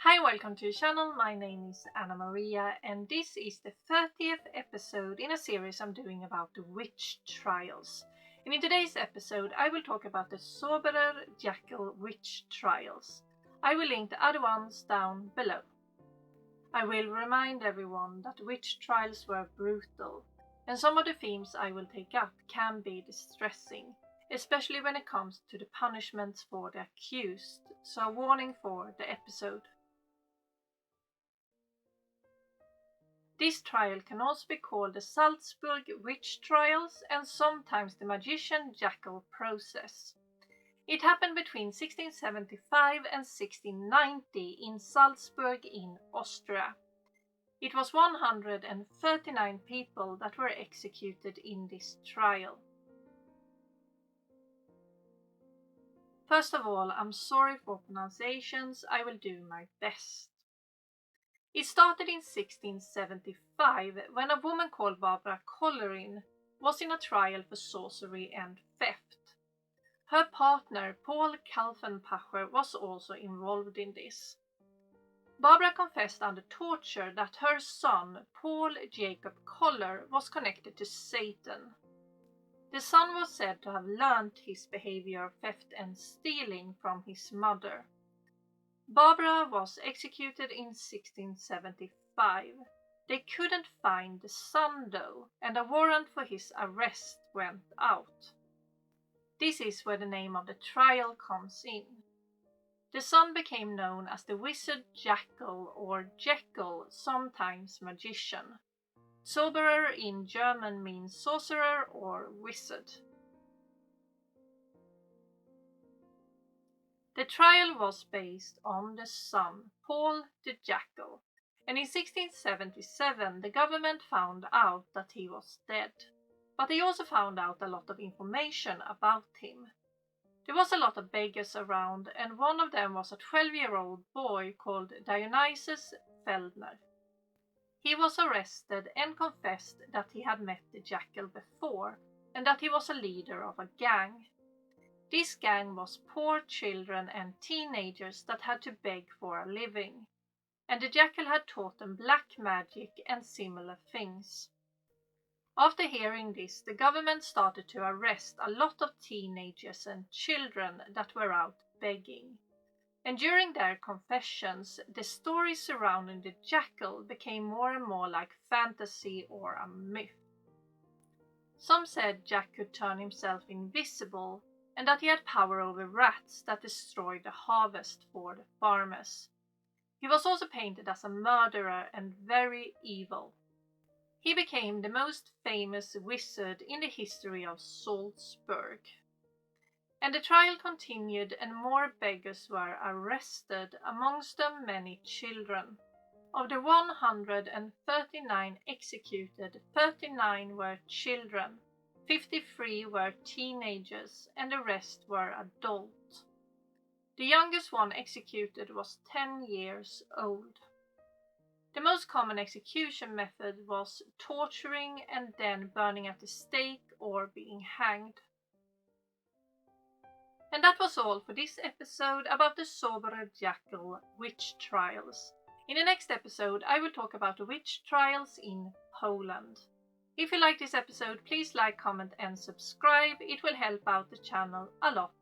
Hi, welcome to the channel. My name is Anna Maria and this is the 30th episode in a series I'm doing about the witch trials. And in today's episode I will talk about the Zaubererjackl witch trials. I will link the other ones down below. I will remind everyone that witch trials were brutal, and some of the themes I will take up can be distressing, especially when it comes to the punishments for the accused, so a warning for the episode. This trial can also be called the Salzburg witch trials and sometimes the magician-jackal process. It happened between 1675 and 1690 in Salzburg in Austria. It was 139 people that were executed in this trial. First of all, I'm sorry for pronunciations, I will do my best. It started in 1675 when a woman called Barbara Collerin was in a trial for sorcery and theft. Her partner Paul Kalfenpacher was also involved in this. Barbara confessed under torture that her son Paul Jacob Koller was connected to Satan. The son was said to have learnt his behavior of theft and stealing from his mother. Barbara was executed in 1675. They couldn't find the son though, and a warrant for his arrest went out. This is where the name of the trial comes in. The son became known as the wizard-jackal or Jekyll, sometimes magician. Zauberer in German means sorcerer or wizard. The trial was based on the son, Paul the Jackal, and in 1677 the government found out that he was dead. But they also found out a lot of information about him. There was a lot of beggars around, and one of them was a 12-year-old boy called Dionysius Feldner. He was arrested and confessed that he had met the jackal before, and that he was a leader of a gang. This gang was poor children and teenagers that had to beg for a living, and the jackal had taught them black magic and similar things. After hearing this, the government started to arrest a lot of teenagers and children that were out begging. And during their confessions, the stories surrounding the jackal became more and more like fantasy or a myth. Some said Jack could turn himself invisible, and that he had power over rats that destroyed the harvest for the farmers. He was also painted as a murderer and very evil. He became the most famous wizard in the history of Salzburg. And the trial continued and more beggars were arrested, amongst them many children. Of the 139 executed, 39 were children. 53 were teenagers and the rest were adults. The youngest one executed was 10 years old. The most common execution method was torturing and then burning at the stake or being hanged. And that was all for this episode about the Zaubererjackl witch trials. In the next episode I will talk about the witch trials in Poland. If you like this episode, please like, comment and subscribe. It will help out the channel a lot.